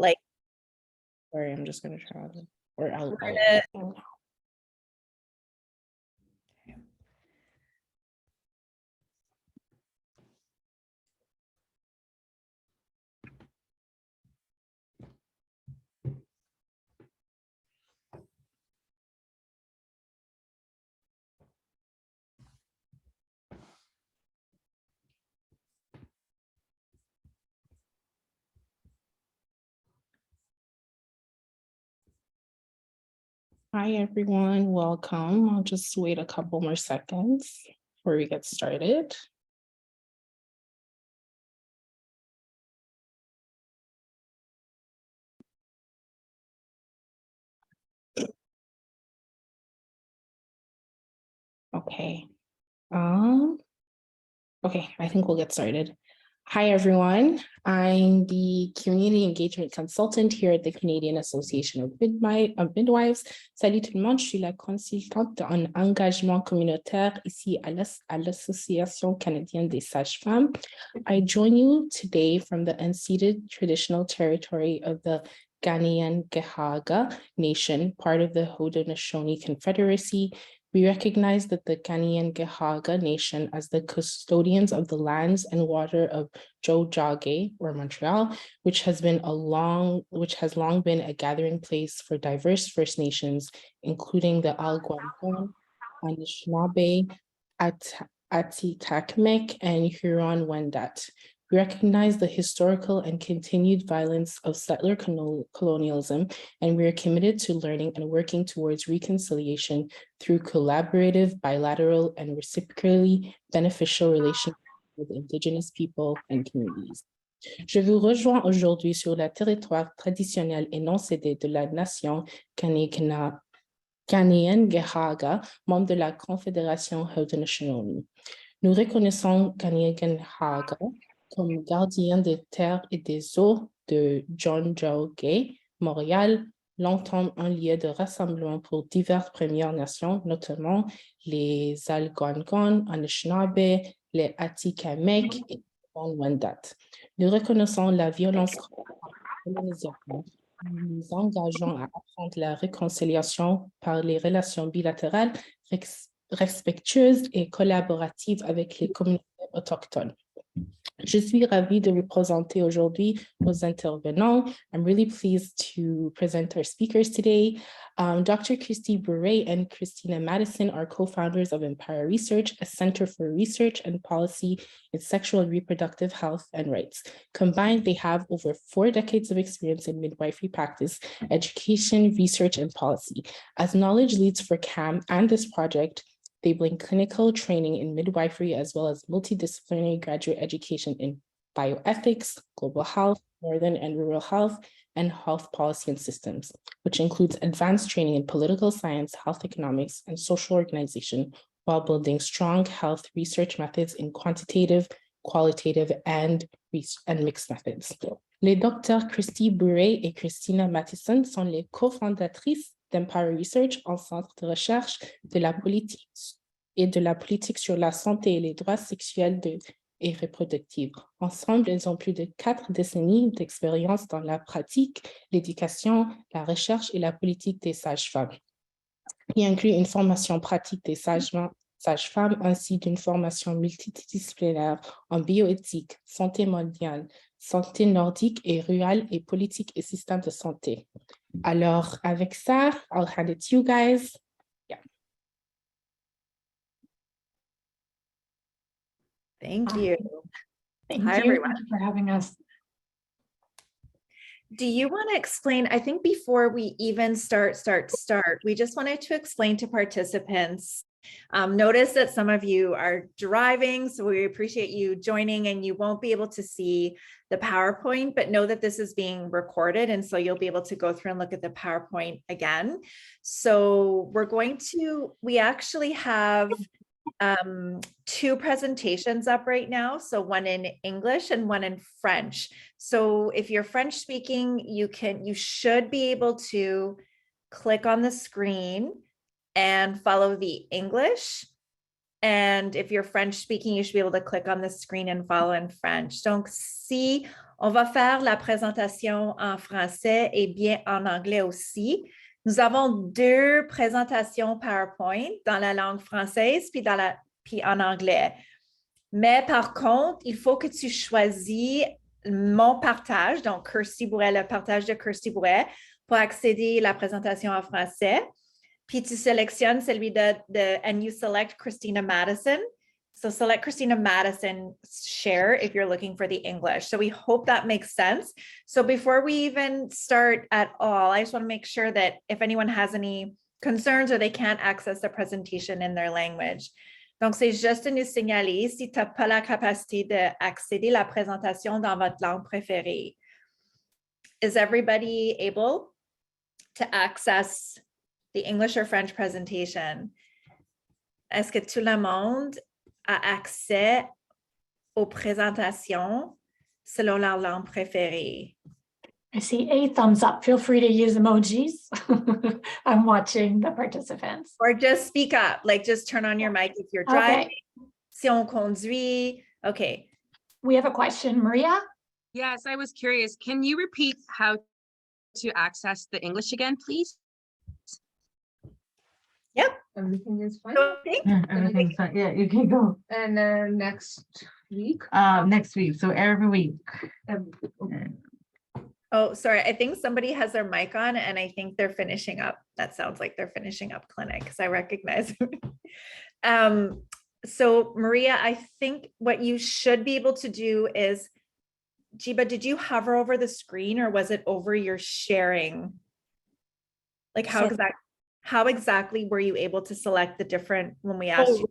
Like, sorry, I'm just gonna try to, or I'll Hi, everyone. Welcome. I'll just wait a couple more seconds before we get started. Okay. Okay, I think we'll get started. Hi, everyone. I'm the Community Engagement Consultant here at the Canadian Association of Midwives. Salut tout le monde, je suis la consultante en engagement communautaire ici à l'Association canadienne des sages-femmes. I join you today from the unceded traditional territory of the Kanien'kehá:ka Nation, part of the Haudenosaunee Confederacy. We recognize that the Kanien'kehá:ka Nation as the custodians of the lands and water of Tiohtià:ke, or Montreal, which has long been a gathering place for diverse First Nations, including the Algonquin, Anishinaabe, Atikamekw, and Huron-Wendat. We recognize the historical and continued violence of settler colonialism, and we are committed to learning and working towards reconciliation through collaborative, bilateral, and reciprocally beneficial relations with Indigenous people and communities. Je vous rejoins aujourd'hui sur le territoire traditionnel et non cédé de la nation Kanien'kehá:ka, membre de la Confédération Haudenosaunee. Nous reconnaissons Kanien'kehá:ka comme gardien des terres et des eaux de Tiohtià:ke, Montréal, longtemps un lieu de rassemblement pour diverses Premières Nations, notamment les Algonquins, Anishinaabe, les Atikamekw et les Huron-Wendat. Nous reconnaissons la violence colonisation. Nous nous engageons à apprendre la réconciliation par les relations bilatérales respectueuses et collaboratives avec les communautés autochtones. Je suis ravie de vous présenter aujourd'hui nos intervenants. I'm really pleased to present our speakers today. Dr. Kirsty Bourret and Cristina Mattison are co-founders of Empire Research, a center for research and policy in sexual and reproductive health and rights. Combined, they have over 4 decades of experience in midwifery practice, education, research, and policy. As knowledge leads for CAM and this project, they bring clinical training in midwifery as well as multidisciplinary graduate education in bioethics, global health, northern and rural health, and health policy and systems, which includes advanced training in political science, health economics, and social organization, while building strong health research methods in quantitative, qualitative, and mixed methods. Les docteurs Kirsty Bourret et Cristina Mattison sont les cofondatrices d'Empire Research, en centre de recherche de la politique sur la santé et les droits sexuels et reproductifs. Ensemble, ils ont plus de 4 décennies d'expérience dans la pratique, l'éducation, la recherche et la politique des sages-femmes, qui inclut une formation pratique des sages-femmes ainsi d'une formation multidisciplinaire en bioéthique, santé mondiale, santé nordique et rurale et politique et système de santé. Alors, avec ça, I'll hand it to you guys. Yeah. thank you. Hi, everyone. Thank you for having us. Do you want to explain, I think before we even start, we just wanted to explain to participants, notice that some of you are driving, so we appreciate you joining, and you won't be able to see the PowerPoint, but know that this is being recorded, and so you'll be able to go through and look at the PowerPoint again. So we actually have 2 presentations up right now, so one in English and one in French. So if you're French speaking, you should be able to click on the screen and follow the English. And if you're French speaking, you should be able to click on the screen and follow in French. Donc, si On va faire la présentation en français et bien en anglais aussi. Nous avons 2 présentations PowerPoint dans la langue française puis en anglais. Mais par contre, il faut que tu choisis mon partage, donc Kirsty Bourret, le partage de Kirsty Bourret, pour accéder à la présentation en français. Puis tu sélectionnes celui and you select Cristina Mattison. So select Cristina Mattison share if you're looking for the English. So we hope that makes sense. So before we even start at all, I just want to make sure that if anyone has any concerns or they can't access the presentation in their language. Donc, c'est juste de nous signaler si tu n'as pas la capacité d'accéder à la présentation dans votre langue préférée. Is everybody able to access the English or French presentation? Est-ce que tout le monde a accès aux présentations selon leur langue préférée? I see a thumbs up. Feel free to use emojis. I'm watching the participants. Or just speak up, like just turn on your mic if you're driving. Okay. Si on conduit. Okay. We have a question, Maria? Yes, I was curious. Can you repeat how to access the English again, please? Yep. Everything is fine. Okay. Yeah, everything's fine. Yeah, you can go. And next week? Next week. So every week. Oh, sorry. I think somebody has their mic on and I think they're finishing up. That sounds like they're finishing up clinic because I recognize. So Maria, I think what you should be able to do is, Jiba, did you hover over the screen or was it over your sharing? Like how exactly were you able to select the different when we asked you?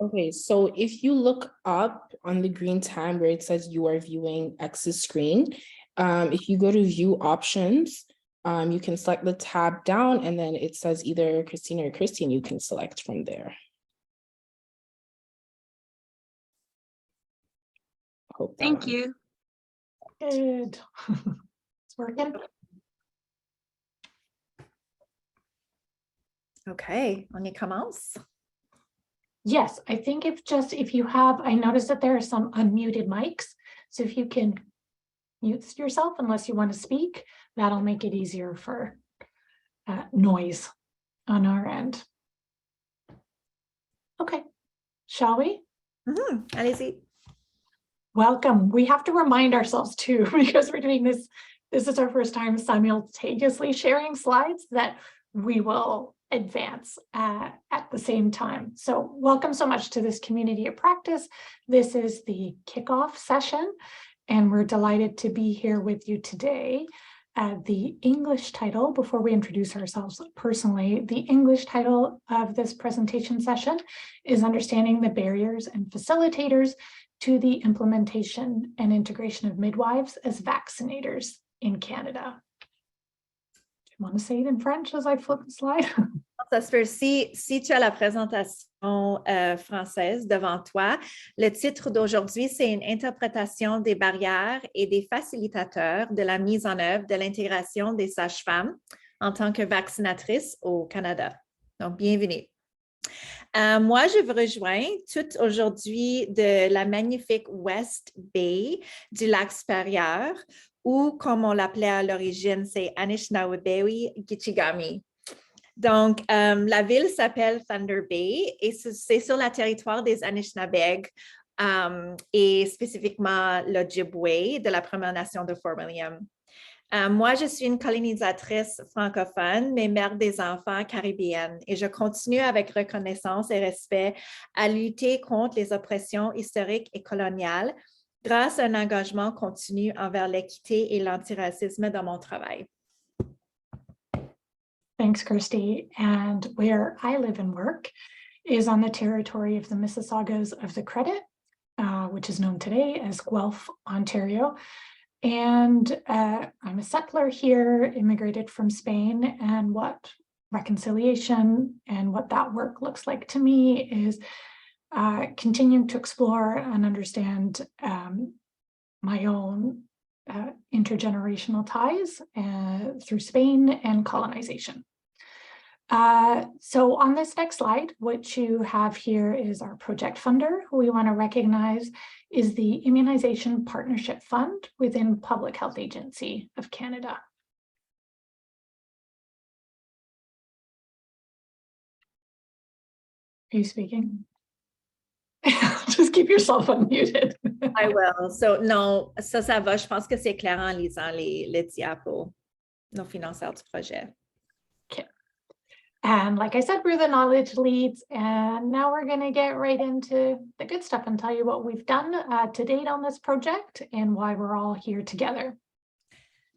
Okay, so if you look up on the green tab where it says you are viewing X's screen, if you go to view options, you can select the tab down and then it says either Cristina or Kirsty and you can select from there. Thank you. Good. It's working. Okay, on y commence. Yes, I think if you have, I noticed that there are some unmuted mics. So if you can mute yourself unless you want to speak, that'll make it easier for noise on our end. Okay, shall we? Allez-y. Welcome. We have to remind ourselves too, because we're doing this is our first time simultaneously sharing slides, that we will advance at the same time. So welcome so much to this community of practice. This is the kickoff session, and we're delighted to be here with you today. The English title, before we introduce ourselves personally, the English title of this presentation session is Understanding the Barriers and Facilitators to the Implementation and Integration of Midwives as Vaccinators in Canada. Do you want to say it in French as I flip the slide? Ça se peut. Si tu as la présentation française devant toi, le titre d'aujourd'hui, c'est une interprétation des barrières et des facilitateurs de la mise en œuvre de l'intégration des sages-femmes en tant que vaccinatrices au Canada. Donc, bienvenue. Moi, je vous rejoins toute aujourd'hui de la magnifique West Bay du lac supérieur, ou comme on l'appelait à l'origine, c'est Anishinaabe-Gichigami. Donc, la ville s'appelle Thunder Bay et c'est sur le territoire des Anishinaabeg et spécifiquement l'Ojibwe de la Première Nation de Fort William. Moi, je suis une colonisatrice francophone, mais mère des enfants caribéenne, et je continue avec reconnaissance et respect à lutter contre les oppressions historiques et coloniales grâce à un engagement continu envers l'équité et l'antiracisme dans mon travail. Thanks, Kirsty. And where I live and work is on the territory of the Mississaugas of the Credit, which is known today as Guelph, Ontario. And I'm a settler here, immigrated from Spain, and what reconciliation and what that work looks like to me is continuing to explore and understand my own intergenerational ties through Spain and colonization. So on this next slide, what you have here is our project funder, who we want to recognize is the Immunization Partnership Fund within Public Health Agency of Canada. Are you speaking? Just keep yourself unmuted. I will. So, non, ça va. Je pense que c'est clair en lisant les diapos, nos financeurs du projet. Okay. And like I said, we're the knowledge leads, and now we're going to get right into the good stuff and tell you what we've done to date on this project and why we're all here together.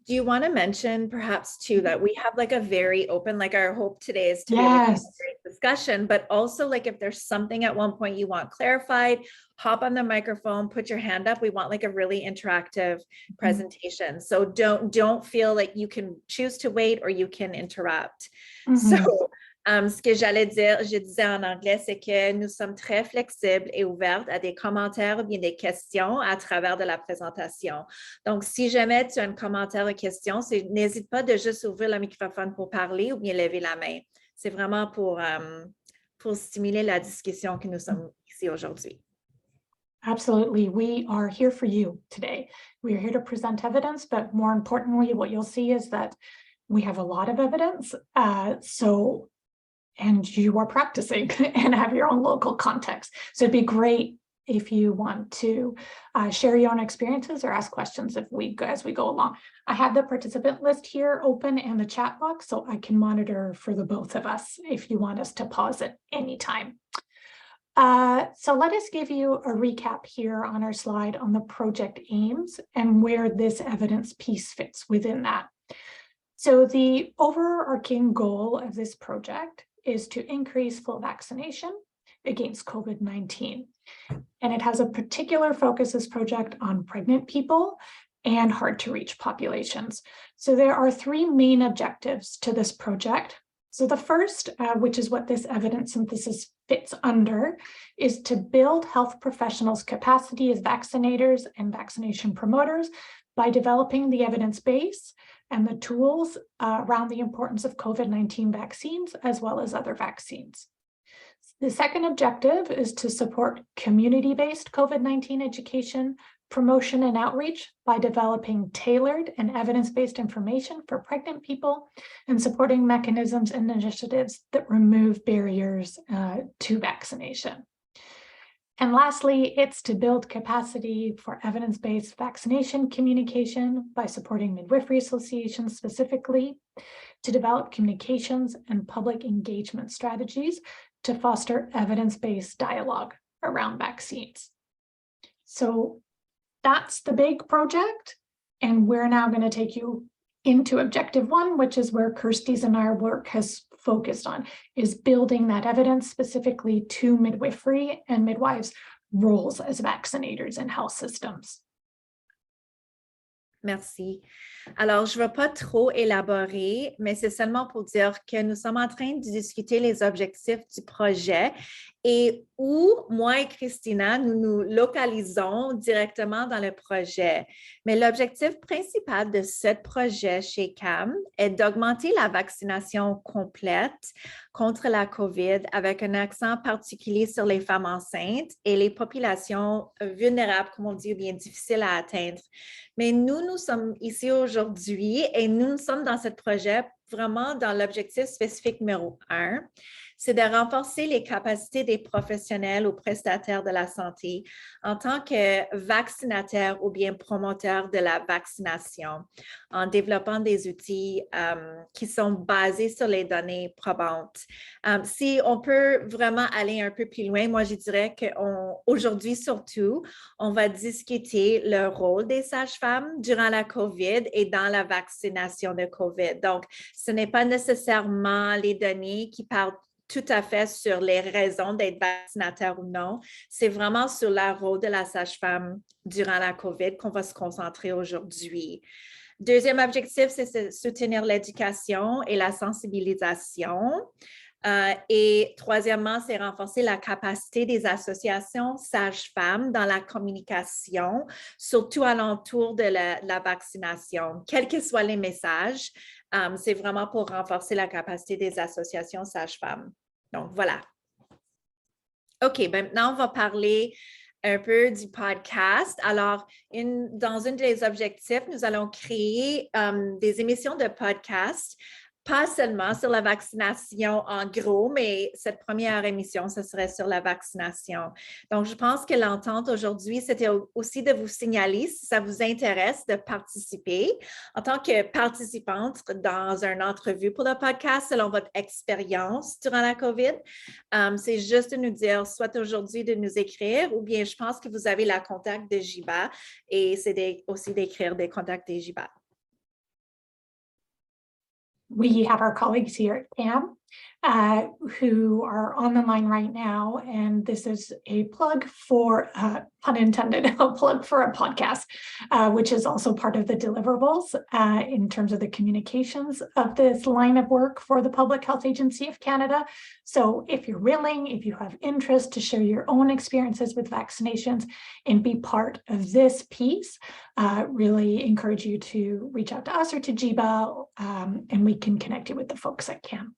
Do you want to mention perhaps too that we have like a very open, like our hope today is to be able to have Yes. a great discussion, but also like if there's something at one point you want clarified, hop on the microphone, put your hand up. We want like a really interactive presentation. So don't feel like you can choose to wait or you can interrupt. So ce que je disais en anglais, c'est que nous sommes très flexibles et ouvertes à des commentaires ou bien des questions à travers de la présentation. Donc, si jamais tu as un commentaire ou question, n'hésite pas de juste ouvrir le microphone pour parler ou bien lever la main. C'est vraiment pour stimuler la discussion que nous sommes ici aujourd'hui. Absolutely. We are here for you today. We are here to present evidence, but more importantly, what you'll see is that we have a lot of evidence. And you are practicing and have your own local context. So it'd be great if you want to share your own experiences or ask questions as we go along. I have the participant list here open and the chat box, so I can monitor for the both of us if you want us to pause at any time. So let us give you a recap here on our slide on the project aims and where this evidence piece fits within that. So the overarching goal of this project is to increase full vaccination against COVID-19. And it has a particular focus, this project, on pregnant people and hard to reach populations. So there are three main objectives to this project. So the first, which is what this evidence synthesis fits under, is to build health professionals' capacity as vaccinators and vaccination promoters by developing the evidence base and the tools around the importance of COVID-19 vaccines, as well as other vaccines. The second objective is to support community-based COVID-19 education, promotion, and outreach by developing tailored and evidence-based information for pregnant people and supporting mechanisms and initiatives that remove barriers to vaccination. And lastly, it's to build capacity for evidence-based vaccination communication by supporting midwifery associations specifically, to develop communications and public engagement strategies to foster evidence-based dialogue around vaccines. So that's the big project. And we're now going to take you into objective one, which is where Kirsty's and our work has focused on, is building that evidence specifically to midwifery and midwives' roles as vaccinators in health systems. Merci. Alors, je ne vais pas trop élaborer, mais c'est seulement pour dire que nous sommes en train de discuter les objectifs du projet et où moi et Cristina, nous nous localisons directement dans le projet. Mais l'objectif principal de ce projet chez CAM est d'augmenter la vaccination complète contre la COVID avec un accent particulier sur les femmes enceintes et les populations vulnérables, comme on dit, ou bien difficiles à atteindre. Mais nous sommes ici aujourd'hui et nous sommes dans ce projet vraiment dans l'objectif spécifique numéro 1, c'est de renforcer les capacités des professionnels ou prestataires de la santé en tant que vaccinataires ou bien promoteurs de la vaccination en développant des outils qui sont basés sur les données probantes. Si on peut vraiment aller un peu plus loin, moi je dirais qu'aujourd'hui surtout, on va discuter le rôle des sages-femmes durant la COVID et dans la vaccination de COVID. Donc, ce n'est pas nécessairement les données qui parlent tout à fait sur les raisons d'être vaccinateur ou non. C'est vraiment sur le rôle de la sage-femme durant la COVID qu'on va se concentrer aujourd'hui. Deuxième objectif, c'est de soutenir l'éducation et la sensibilisation Et troisièmement, c'est renforcer la capacité des associations sages-femmes dans la communication, surtout alentour de la vaccination, quels que soient les messages. C'est vraiment pour renforcer la capacité des associations sages-femmes. Donc, voilà. OK, maintenant, on va parler un peu du podcast. Alors, dans un des objectifs, nous allons créer des émissions de podcast, pas seulement sur la vaccination en gros, mais cette première émission, ce serait sur la vaccination. Donc, je pense que l'entente aujourd'hui, c'était aussi de vous signaler, si ça vous intéresse, de participer en tant que participante dans une entrevue pour le podcast selon votre expérience durant la COVID. C'est juste de nous dire, soit aujourd'hui de nous écrire, ou bien je pense que vous avez la contact de JIBA et c'est aussi d'écrire des contacts de JIBA. We have our colleagues here at CAM who are on the line right now, and this is a plug for, pun intended, a plug for a podcast, which is also part of the deliverables in terms of the communications of this line of work for the Public Health Agency of Canada. So if you're willing, if you have interest to share your own experiences with vaccinations and be part of this piece, really encourage you to reach out to us or to JIBA, and we can connect you with the folks at CAM.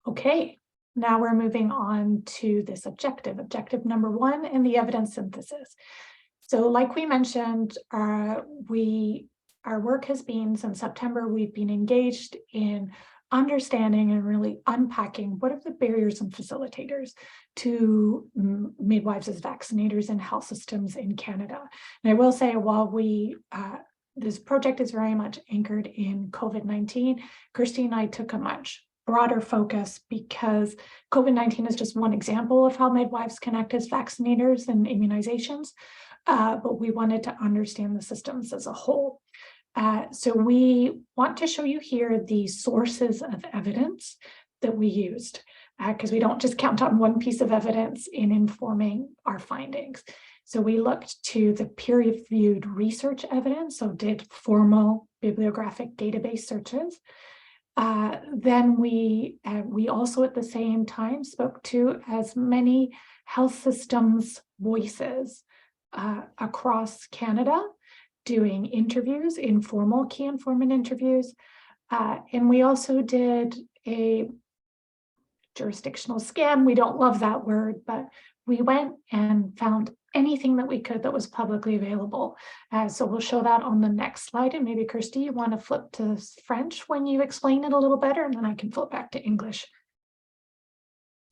Okay, now we're moving on to this objective number 1 in the evidence synthesis. So like we mentioned, our work has been, since September, we've been engaged in understanding and really unpacking what are the barriers and facilitators to midwives as vaccinators in health systems in Canada. And I will say, while this project is very much anchored in COVID-19, Kirsty and I took a much broader focus because COVID-19 is just one example of how midwives can act as vaccinators and immunizations, but we wanted to understand the systems as a whole. So we want to show you here the sources of evidence that we used, because we don't just count on one piece of evidence in informing our findings. So we looked to the peer-reviewed research evidence, so did formal bibliographic database searches. Then we also at the same time spoke to as many health systems voices across Canada, doing interviews, informal key informant interviews. And we also did a jurisdictional scan. We don't love that word, but we went and found anything that we could that was publicly available. So we'll show that on the next slide. And maybe Kirsty, you want to flip to French when you explain it a little better, and then I can flip back to English.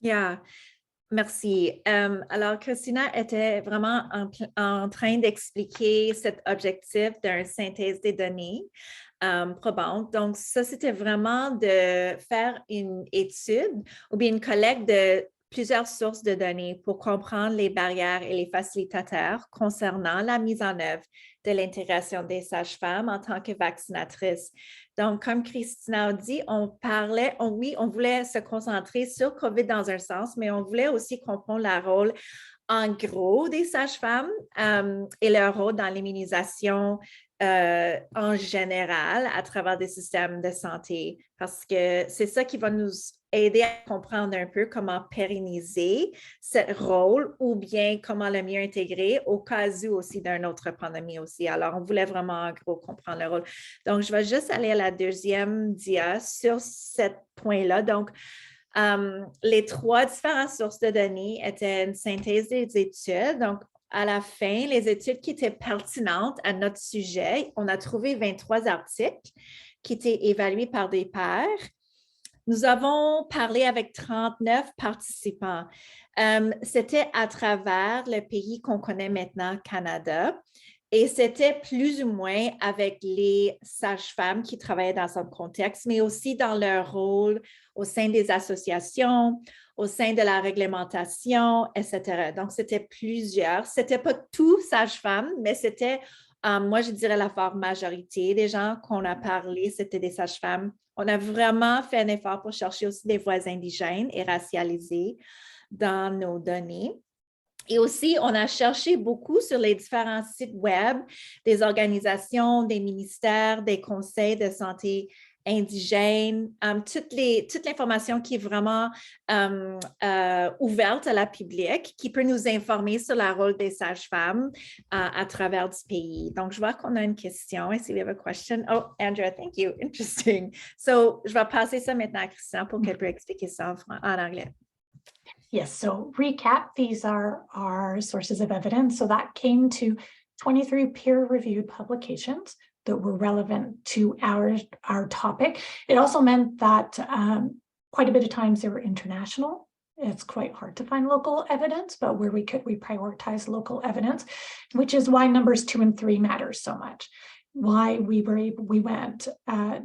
Yeah. Merci. Alors, Cristina était vraiment en train d'expliquer cet objectif d'une synthèse des données probantes. Donc, ça, c'était vraiment de faire une étude ou bien une collecte de plusieurs sources de données pour comprendre les barrières et les facilitateurs concernant la mise en œuvre de l'intégration des sages-femmes en tant que vaccinatrices. Donc, comme Cristina a dit, on voulait se concentrer sur COVID dans un sens, mais on voulait aussi comprendre le rôle en gros des sages-femmes et leur rôle dans l'immunisation en général à travers des systèmes de santé, parce que c'est ça qui va nous aider à comprendre un peu comment pérenniser ce rôle ou bien comment le mieux intégrer au cas où aussi d'une autre pandémie aussi. Alors, on voulait vraiment en gros comprendre le rôle. Donc, je vais juste aller à la deuxième dia sur ce point-là. Donc, les 3 différentes sources de données étaient une synthèse des études. Donc, à la fin, les études qui étaient pertinentes à notre sujet, on a trouvé 23 articles qui étaient évalués par des pairs. Nous avons parlé avec 39 participants. C'était à travers le pays qu'on connaît maintenant, Canada, et c'était plus ou moins avec les sages-femmes qui travaillaient dans ce contexte, mais aussi dans leur rôle au sein des associations, au sein de la réglementation, etc. Donc, c'était plusieurs. Ce n'était pas tout sages-femmes, mais c'était, moi, je dirais la forte majorité des gens qu'on a parlé, c'était des sages-femmes. On a vraiment fait un effort pour chercher aussi des voix indigènes et racialisées dans nos données. Et aussi, on a cherché beaucoup sur les différents sites web des organisations, des ministères, des conseils de santé indigènes, toute l'information qui est vraiment ouverte à la public, qui peut nous informer sur le rôle des sages-femmes à travers du pays. Donc, je vois qu'on a une question. I see we have a question. Oh, Andrea, thank you. Interesting. So, je vais passer ça maintenant à Cristina pour qu'elle puisse expliquer ça en anglais. Yes, so recap, these are our sources of evidence. So that came to 23 peer-reviewed publications that were relevant to our topic. It also meant that quite a bit of times they were international. It's quite hard to find local evidence, but where we could, we prioritize local evidence, which is why numbers 2 and 3 matter so much. Why we went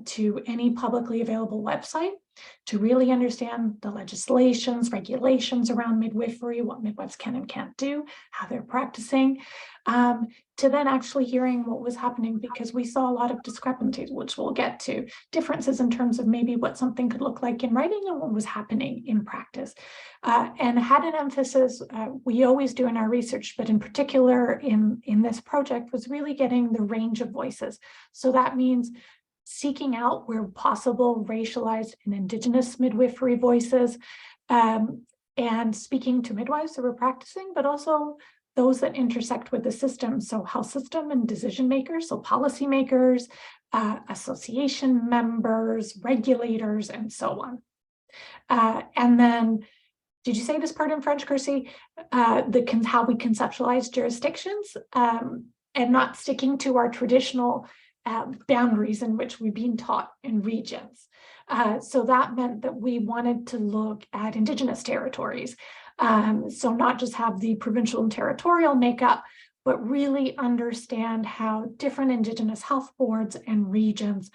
to any publicly available website to really understand the legislations, regulations around midwifery, what midwives can and can't do, how they're practicing, to then actually hearing what was happening, because we saw a lot of discrepancies, which we'll get to, differences in terms of maybe what something could look like in writing and what was happening in practice. And had an emphasis, we always do in our research, but in particular in this project, was really getting the range of voices. So that means seeking out, where possible, racialized and Indigenous midwifery voices, and speaking to midwives who were practicing, but also those that intersect with the system, so health system and decision makers, so policymakers, association members, regulators, and so on. And then, did you say this part in French, Kirsty? How we conceptualize jurisdictions, and not sticking to our traditional boundaries in which we've been taught in regions. So that meant that we wanted to look at Indigenous territories. So not just have the provincial and territorial makeup, but really understand how different Indigenous health boards and regions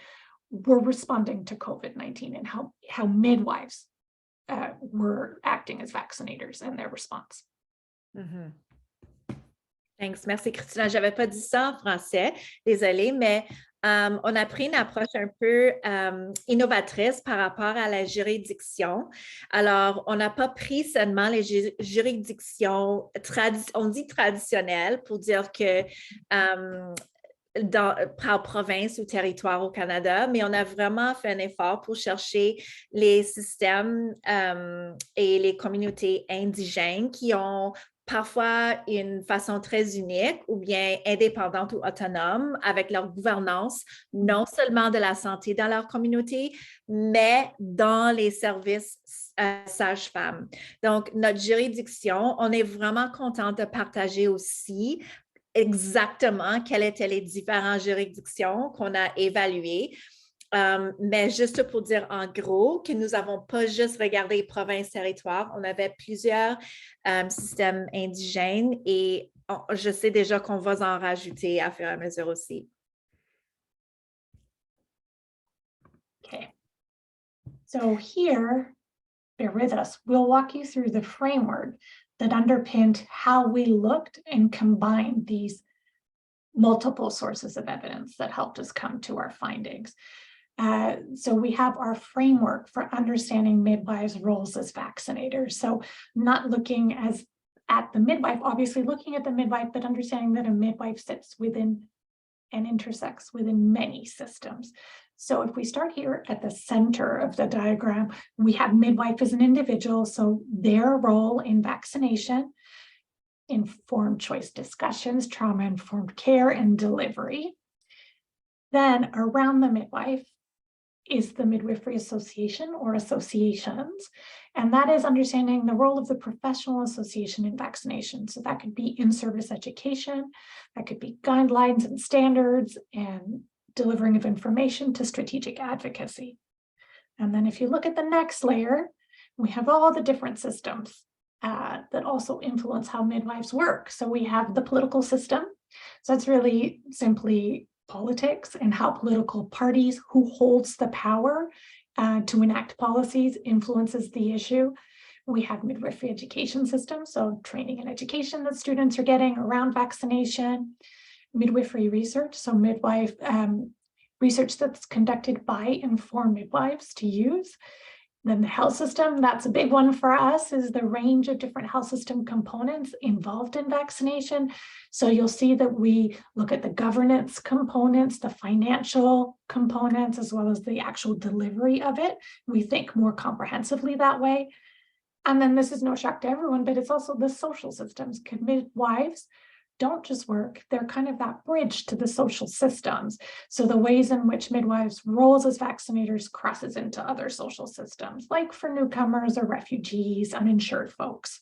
were responding to COVID-19 and how midwives were acting as vaccinators and their response. Mm-hmm. Thanks. Merci, Cristina. Je n'avais pas dit ça en français, désolée, mais on a pris une approche un peu innovatrice par rapport à la juridiction. Alors, on n'a pas pris seulement les juridictions, on dit traditionnelles, pour dire que par province ou territoire au Canada, mais on a vraiment fait un effort pour chercher les systèmes et les communautés indigènes qui ont parfois une façon très unique ou bien indépendante ou autonome avec leur gouvernance, non seulement de la santé dans leur communauté, mais dans les services sages-femmes. Donc, notre juridiction, on est vraiment content de partager aussi exactement quelles étaient les différentes juridictions qu'on a évaluées. Mais juste pour dire en gros que nous n'avons pas juste regardé province, territoire, on avait plusieurs systèmes indigènes et je sais déjà qu'on va en rajouter à fur et à mesure aussi. Okay, so here, bear with us, we'll walk you through the framework that underpinned how we looked and combined these multiple sources of evidence that helped us come to our findings. So we have our framework for understanding midwives' roles as vaccinators. So not looking at the midwife, obviously looking at the midwife, but understanding that a midwife sits within and intersects within many systems. So if we start here at the center of the diagram, we have midwife as an individual, so their role in vaccination, informed choice discussions, trauma-informed care, and delivery. Then around the midwife is the Midwifery Association or associations, and that is understanding the role of the professional association in vaccination. So that could be in-service education, that could be guidelines and standards, and delivering of information to strategic advocacy. And then if you look at the next layer, we have all the different systems that also influence how midwives work. So we have the political system. So that's really simply politics and how political parties, who holds the power to enact policies, influences the issue. We have midwifery education system, so training and education that students are getting around vaccination. Midwifery research, so midwife research that's conducted by and for midwives to use. Then the health system, that's a big one for us, is the range of different health system components involved in vaccination. So you'll see that we look at the governance components, the financial components, as well as the actual delivery of it. We think more comprehensively that way. And then this is no shock to everyone, but it's also the social systems. Midwives don't just work, they're kind of that bridge to the social systems. So the ways in which midwives roles as vaccinators crosses into other social systems, like for newcomers or refugees, uninsured folks.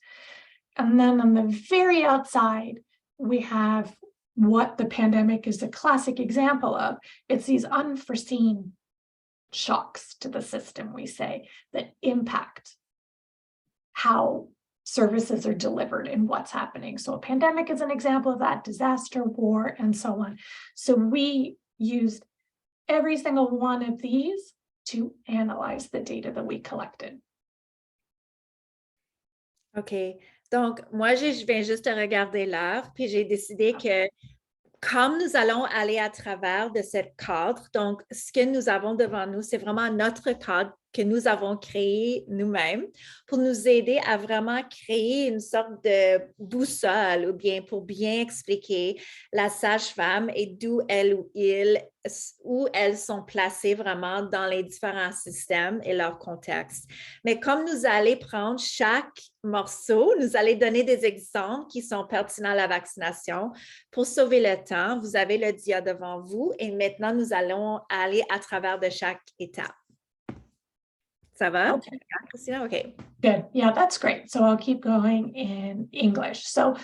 And then on the very outside, we have what the pandemic is a classic example of. It's these unforeseen shocks to the system, we say, that impact how services are delivered and what's happening. So a pandemic is an example of that, disaster, war, and so on. So we used every single one of these to analyze the data that we collected. OK. Donc, moi, je viens juste de regarder l'heure, puis j'ai décidé que comme nous allons aller à travers de ce cadre, donc ce que nous avons devant nous, c'est vraiment notre cadre que nous avons créé nous-mêmes pour nous aider à vraiment créer une sorte de boussole ou bien pour bien expliquer la sage-femme et d'où elle ou il, où elles sont placées vraiment dans les différents systèmes et leur contexte. Mais comme nous allons prendre chaque morceau, nous allons donner des exemples qui sont pertinents à la vaccination. Pour sauver le temps, vous avez le dia devant vous et maintenant nous allons aller à travers de chaque étape. Ça va? Okay. Cristina? Okay. Good. Yeah, that's great. So I'll keep going in English. So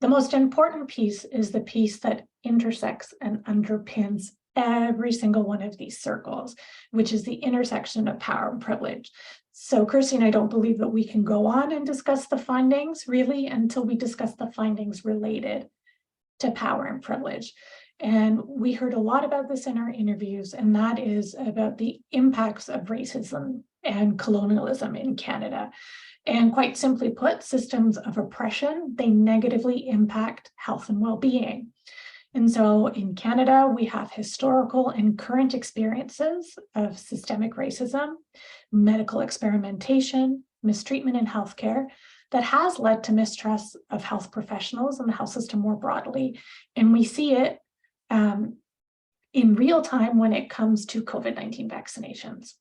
the most important piece is the piece that intersects and underpins every single one of these circles, which is the intersection of power and privilege. So Kirsty and I don't believe that we can go on and discuss the findings really until we discuss the findings related to power and privilege. And we heard a lot about this in our interviews, and that is about the impacts of racism and colonialism in Canada. And quite simply put, systems of oppression, they negatively impact health and well-being. And so in Canada, we have historical and current experiences of systemic racism, medical experimentation, mistreatment in healthcare that has led to mistrust of health professionals and the health system more broadly. And we see it in real time when it comes to COVID-19 vaccinations.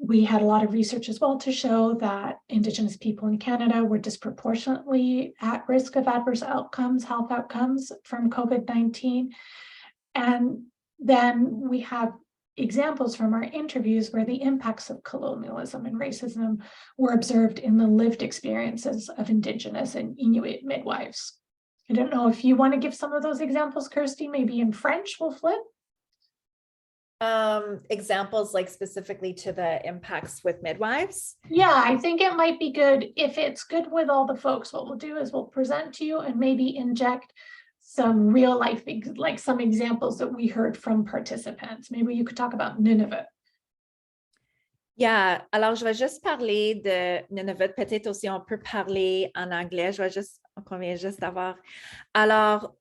We had a lot of research as well to show that Indigenous people in Canada were disproportionately at risk of adverse outcomes, health outcomes from COVID-19. And then we have examples from our interviews where the impacts of colonialism and racism were observed in the lived experiences of Indigenous and Inuit midwives. I don't know if you want to give some of those examples, Kirsty, maybe in French, we'll flip. Examples like specifically to the impacts with midwives? Yeah, I think it might be good. If it's good with all the folks, what we'll do is we'll present to you and maybe inject some real life, like some examples that we heard from participants. Maybe you could talk about Nunavut. Yeah, alors je vais juste parler de Nunavut. Peut-être aussi on peut parler en anglais. On vient juste d'avoir. Alors,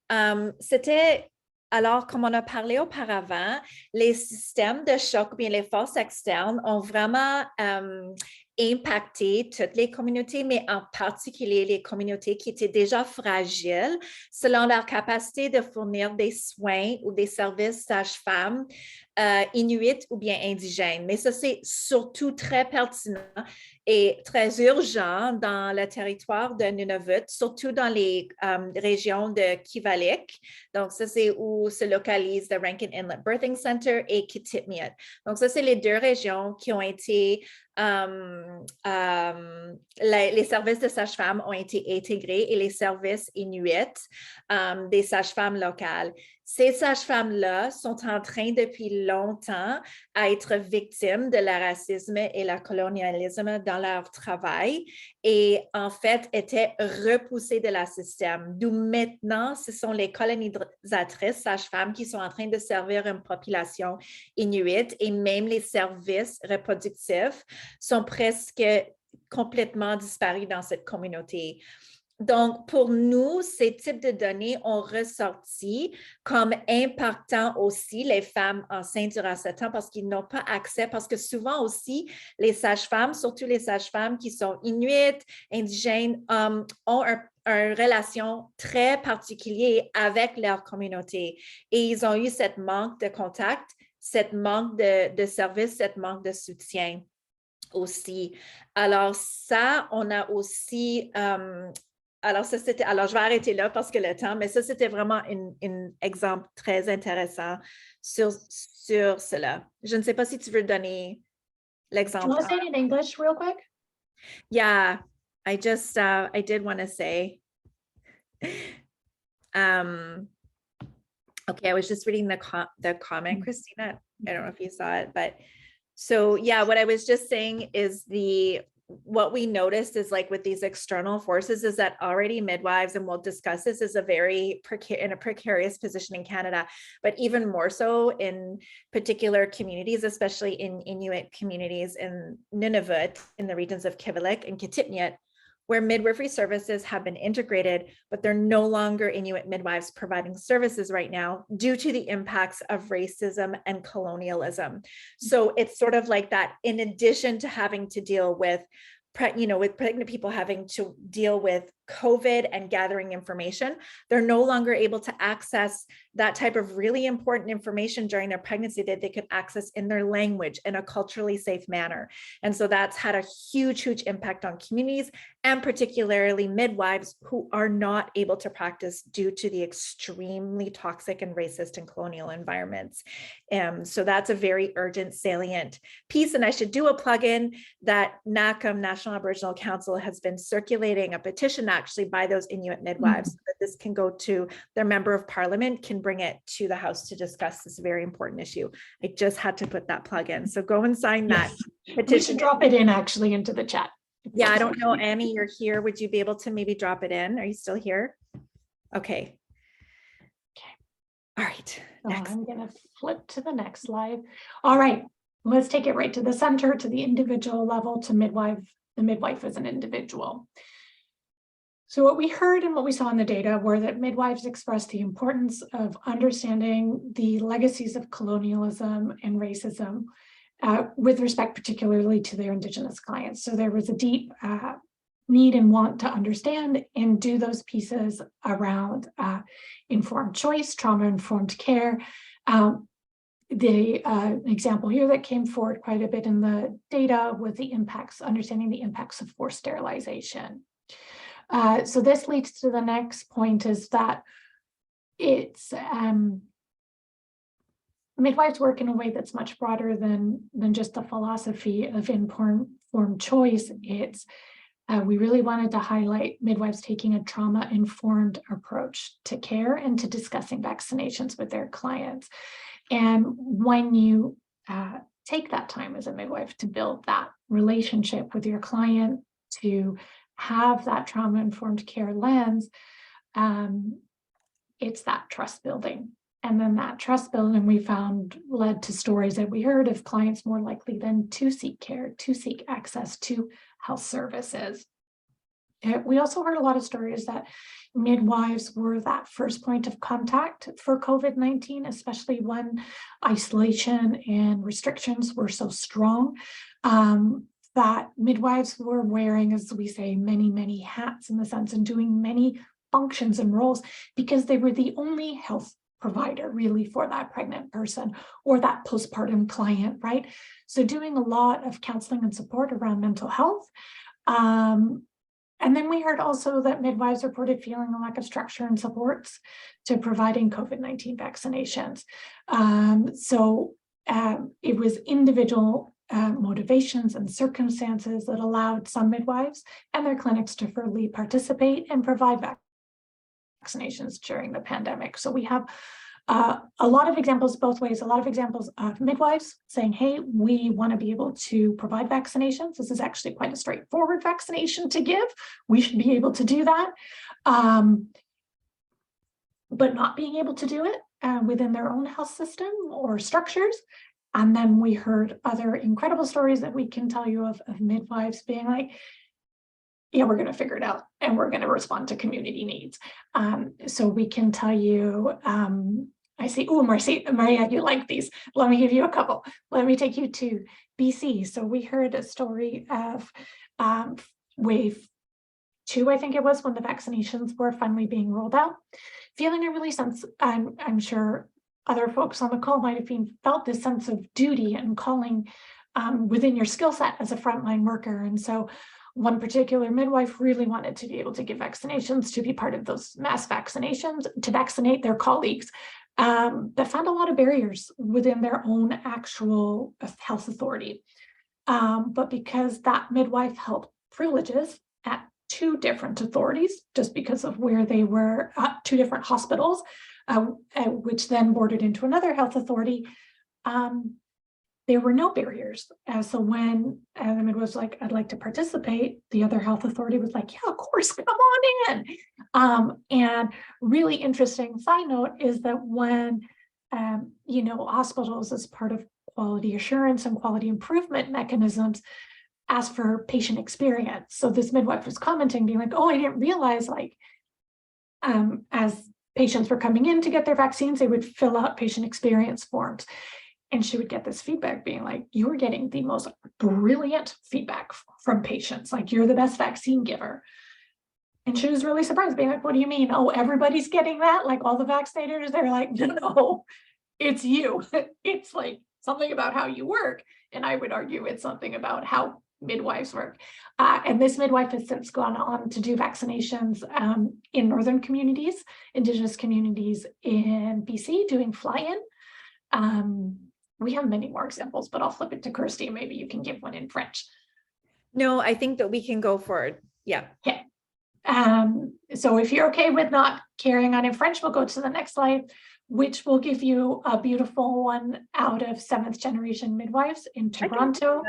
alors, comme on a parlé auparavant, les systèmes de choc, bien les forces externes ont vraiment impacté toutes les communautés, mais en particulier les communautés qui étaient déjà fragiles selon leur capacité de fournir des soins ou des services sages-femmes inuits ou bien indigènes. Mais ça, c'est surtout très pertinent et très urgent dans le territoire de Nunavut, surtout dans les régions de Kivalliq. Donc, ça, c'est où se localise le Rankin Inlet Birthing Center et Kitikmeot. Donc, ça, c'est les deux régions qui ont été les services de sages-femmes ont été intégrés et les services inuits des sages-femmes locales. Ces sages-femmes-là sont en train depuis longtemps à être victimes de le racisme et le colonialisme dans leur travail et en fait étaient repoussées de la système. D'où maintenant, ce sont les colonisatrices sages-femmes qui sont en train de servir une population inuite et même les services reproductifs sont presque complètement disparus dans cette communauté. Donc, pour nous, ces types de données ont ressorti comme impactant aussi les femmes enceintes durant ce temps parce qu'ils n'ont pas accès, parce que souvent aussi, les sages-femmes, surtout les sages-femmes qui sont inuites, indigènes, ont une relation très particulière avec leur communauté. Et ils ont eu cette manque de contact, cette manque de service, cette manque de soutien aussi. Alors ça, on a aussi... alors, ça, c'était, alors, je vais arrêter là parce que le temps, mais ça, c'était vraiment un exemple très intéressant sur cela. Je ne sais pas si tu veux donner Do you l'exemple. want to say it in English real quick? Yeah, I did want to say, okay, I was just reading the comment, Cristina. I don't know if you saw it, but so yeah, what I was just saying is what we noticed is like with these external forces is that already midwives, and we'll discuss this, is in a precarious position in Canada, but even more so in particular communities, especially in Inuit communities in Nunavut, in the regions of Kivalliq and Kitikmeot, where midwifery services have been integrated, but they're no longer Inuit midwives providing services right now due to the impacts of racism and colonialism. So it's sort of like that, in addition to having to deal with with pregnant people having to deal with COVID and gathering information, they're no longer able to access that type of really important information during their pregnancy that they could access in their language in a culturally safe manner. And so that's had a huge, huge impact on communities, and particularly midwives who are not able to practice due to the extremely toxic and racist and colonial environments. So that's a very urgent, salient piece. And I should do a plug-in that NACM, National Aboriginal Council, has been circulating a petition actually by those Inuit midwives, so that this can go to their member of parliament, can bring it to the House to discuss this very important issue. I just had to put that plug in. So go and sign that petition. We should drop it in actually into the chat. Yeah, I don't know, Annie, you're here. Would you be able to maybe drop it in? Are you still here? Okay. All right. So I'm going to flip to the next slide. All right, let's take it right to the center, to the individual level, to midwife, the midwife as an individual. So what we heard and what we saw in the data were that midwives expressed the importance of understanding the legacies of colonialism and racism with respect particularly to their Indigenous clients. So there was a deep need and want to understand and do those pieces around informed choice, trauma-informed care. The example here that came forward quite a bit in the data was the impacts, understanding the impacts of forced sterilization. So this leads to the next point, is that it's midwives work in a way that's much broader than just the philosophy of informed choice. It's we really wanted to highlight midwives taking a trauma-informed approach to care and to discussing vaccinations with their clients. And when you take that time as a midwife to build that relationship with your client, to have that trauma-informed care lens, it's that trust building. And then that trust building we found led to stories that we heard of clients more likely than to seek care, to seek access to health services. We also heard a lot of stories that midwives were that first point of contact for COVID-19, especially when isolation and restrictions were so strong, that midwives were wearing, as we say, many, many hats in the sense, and doing many functions and roles because they were the only health provider really for that pregnant person or that postpartum client, right? So doing a lot of counseling and support around mental health. And then we heard also that midwives reported feeling a lack of structure and supports to providing COVID-19 vaccinations. It was individual motivations and circumstances that allowed some midwives and their clinics to fully participate and provide vaccinations during the pandemic. So we have a lot of examples both ways, a lot of examples of midwives saying, hey, we want to be able to provide vaccinations. This is actually quite a straightforward vaccination to give. We should be able to do that. But not being able to do it within their own health system or structures. And then we heard other incredible stories that we can tell you of midwives being like, yeah, we're going to figure it out and we're going to respond to community needs. So we can tell you, I see, oh, Maria, you like these. Let me give you a couple. Let me take you to BC. So we heard a story of wave 2, I think it was, when the vaccinations were finally being rolled out. Feeling a really sense, I'm sure other folks on the call might have felt this sense of duty and calling within your skill set as a frontline worker. And so one particular midwife really wanted to be able to give vaccinations, to be part of those mass vaccinations, to vaccinate their colleagues that found a lot of barriers within their own actual health authority. But because that midwife held privileges at 2 different authorities, just because of where they were, 2 different hospitals, which then bordered into another health authority, there were no barriers. So when the midwife was like, I'd like to participate, the other health authority was like, yeah, of course, come on in. And really interesting side note is that when, hospitals, as part of quality assurance and quality improvement mechanisms, ask for patient experience. So this midwife was commenting, being like, oh, I didn't realize, as patients were coming in to get their vaccines, they would fill out patient experience forms. And she would get this feedback being like, you were getting the most brilliant feedback from patients. Like, you're the best vaccine giver. And she was really surprised, being like, what do you mean? Oh, everybody's getting that? Like, all the vaccinators? They're like, no, it's you. It's like something about how you work. And I would argue it's something about how midwives work. And this midwife has since gone on to do vaccinations in northern communities, Indigenous communities in BC, doing fly-in. We have many more examples, but I'll flip it to Kirsty. Maybe you can give one in French. No, I think that we can go forward. Yeah. Okay. So if you're okay with not carrying on in French, we'll go to the next slide, which will give you a beautiful one out of 7th generation midwives in Toronto.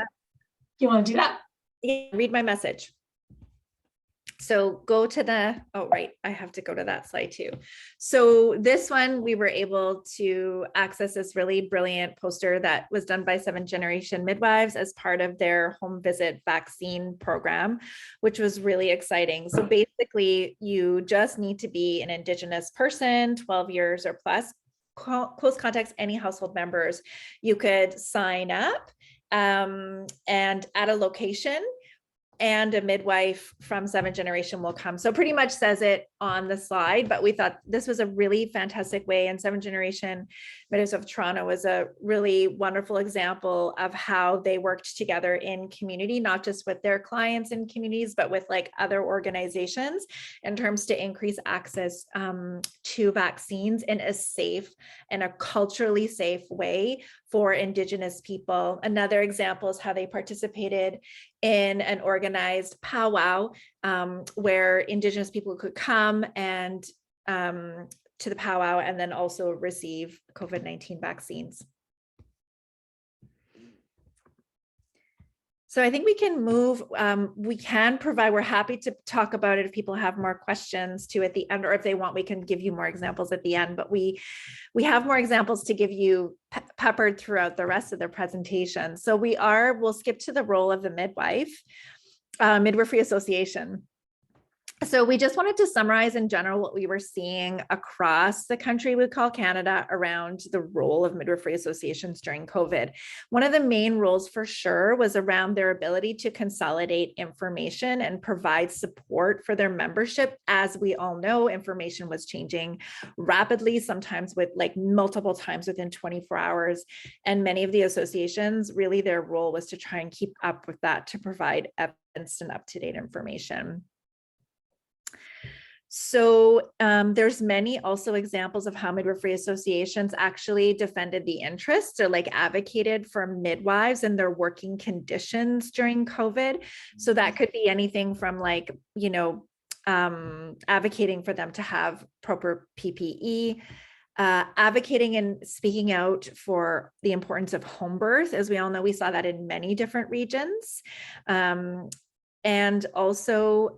You want to do that? Yeah, read my message. So go to the, oh, right, I have to go to that slide too. So this one, we were able to access this really brilliant poster that was done by 7th generation midwives as part of their home visit vaccine program, which was really exciting. So basically, you just need to be an Indigenous person, 12 years or plus, close contacts, any household members. You could sign up and at a location, and a midwife from 7th generation will come. So pretty much says it on the slide, but we thought this was a really fantastic way. And 7th generation Midwives of Toronto was a really wonderful example of how they worked together in community, not just with their clients and communities, but with like other organizations in terms to increase access to vaccines in a safe and a culturally safe way for Indigenous people. Another example is how they participated in an organized powwow where Indigenous people could come and to the powwow and then also receive COVID-19 vaccines. So I think we can move, we can provide, we're happy to talk about it if people have more questions too at the end, or if they want, we can give you more examples at the end, but we have more examples to give you peppered throughout the rest of the presentation. So we'll skip to the role of the midwife, Midwifery Association. So we just wanted to summarize in general what we were seeing across the country, we call Canada, around the role of midwifery associations during COVID. One of the main roles for sure was around their ability to consolidate information and provide support for their membership. As we all know, information was changing rapidly, sometimes with like multiple times within 24 hours. And many of the associations, really their role was to try and keep up with that, to provide evidence and up-to-date information. So there's many also examples of how midwifery associations actually defended the interests or like advocated for midwives and their working conditions during COVID. So that could be anything from like, you know, advocating for them to have proper PPE, advocating and speaking out for the importance of home birth. As we all know, we saw that in many different regions. And also,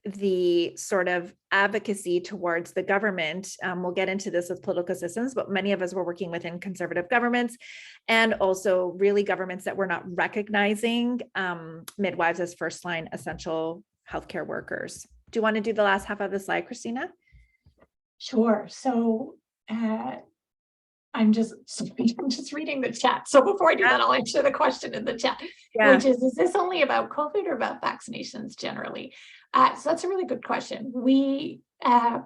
the sort of advocacy towards the government. We'll get into this with political systems, but many of us were working within conservative governments and also really governments that were not recognizing midwives as first line essential healthcare workers. Do you want to do the last half of the slide, Cristina? Sure. So I'm just reading the chat. So before I do that, I'll answer the question in the chat, which is this only about COVID or about vaccinations generally? So that's a really good question. We tried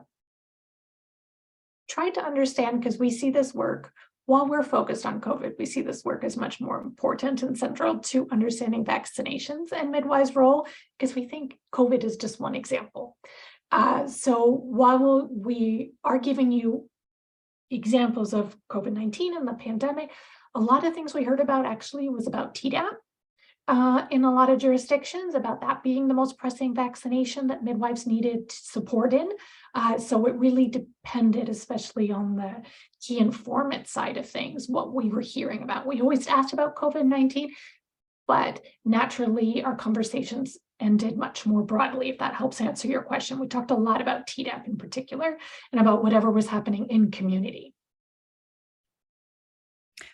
to understand, because we see this work, while we're focused on COVID, we see this work as much more important and central to understanding vaccinations and midwives' role, because we think COVID is just one example. So while we are giving you examples of COVID-19 and the pandemic, a lot of things we heard about actually was about Tdap in a lot of jurisdictions, about that being the most pressing vaccination that midwives needed support in. So it really depended, especially on the key informant side of things, what we were hearing about. We always asked about COVID-19, but naturally our conversations ended much more broadly, if that helps answer your question. We talked a lot about Tdap in particular and about whatever was happening in community.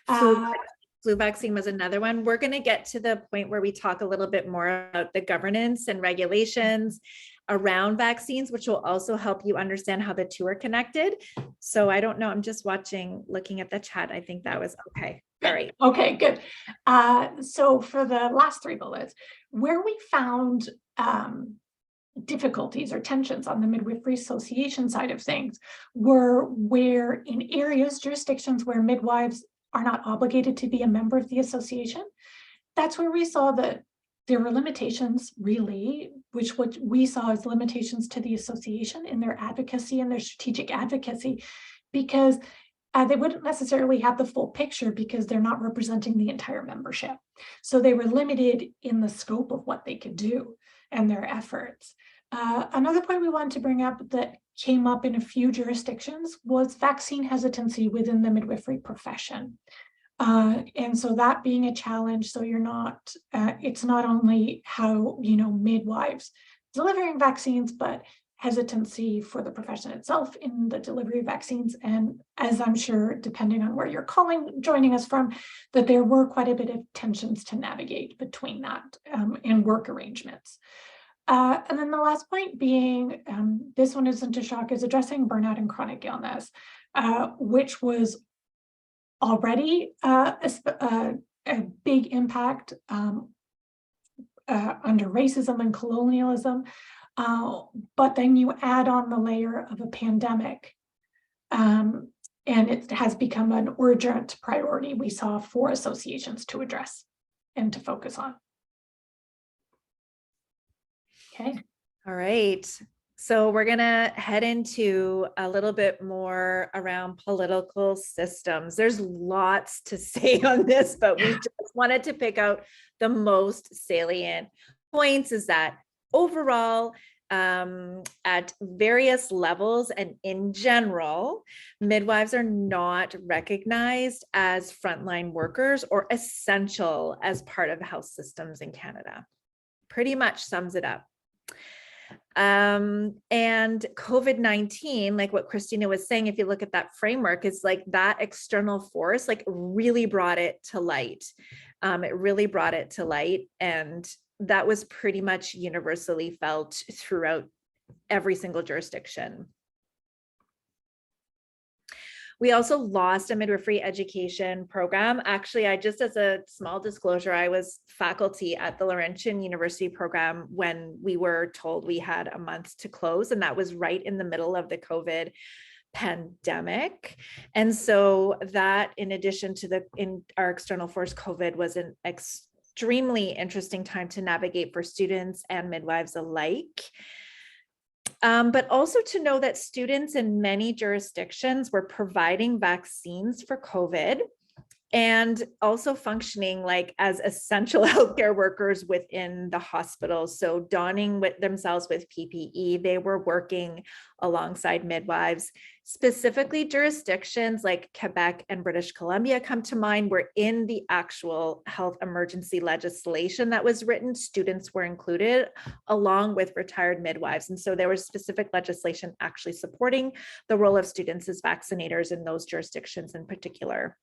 Flu vaccine was another one. We're going to get to the point where we talk a little bit more about the governance and regulations around vaccines, which will also help you understand how the two are connected. So I don't know, I'm just looking at the chat. I think that was okay. All right. Okay, good. So for the last three bullets, where we found difficulties or tensions on the midwifery association side of things were where in areas, jurisdictions where midwives are not obligated to be a member of the association. That's where we saw that there were limitations, really, which what we saw as limitations to the association in their advocacy and their strategic advocacy, because they wouldn't necessarily have the full picture because they're not representing the entire membership. So they were limited in the scope of what they could do and their efforts. Another point we wanted to bring up that came up in a few jurisdictions was vaccine hesitancy within the midwifery profession. And so that being a challenge, so you're not, it's not only how, midwives delivering vaccines, but hesitancy for the profession itself in the delivery of vaccines. And as I'm sure, depending on where you're joining us from, that there were quite a bit of tensions to navigate between that and work arrangements. And then the last point being, this one isn't a shock, is addressing burnout and chronic illness, which was already a big impact under racism and colonialism. But then you add on the layer of a pandemic, and it has become an urgent priority we saw for associations to address and to focus on. Okay. All right. So we're going to head into a little bit more around political systems. There's lots to say on this, but we just wanted to pick out the most salient points. Is that overall, at various levels and in general, midwives are not recognized as frontline workers or essential as part of health systems in Canada. Pretty much sums it up. And COVID-19, like what Cristina was saying, if you look at that framework, is like that external force, like really brought it to light. It really brought it to light. And that was pretty much universally felt throughout every single jurisdiction. We also lost a midwifery education program. Actually, as a small disclosure, I was faculty at the Laurentian University program when we were told we had a month to close, and that was right in the middle of the COVID pandemic. And so that, in addition to our external force, COVID was an extremely interesting time to navigate for students and midwives alike. But also to know that students in many jurisdictions were providing vaccines for COVID and also functioning like as essential healthcare workers within the hospital. So donning with themselves with PPE, they were working alongside midwives. Specifically, jurisdictions like Quebec and British Columbia come to mind, where in the actual health emergency legislation that was written, students were included along with retired midwives. And so there was specific legislation actually supporting the role of students as vaccinators in those jurisdictions in particular.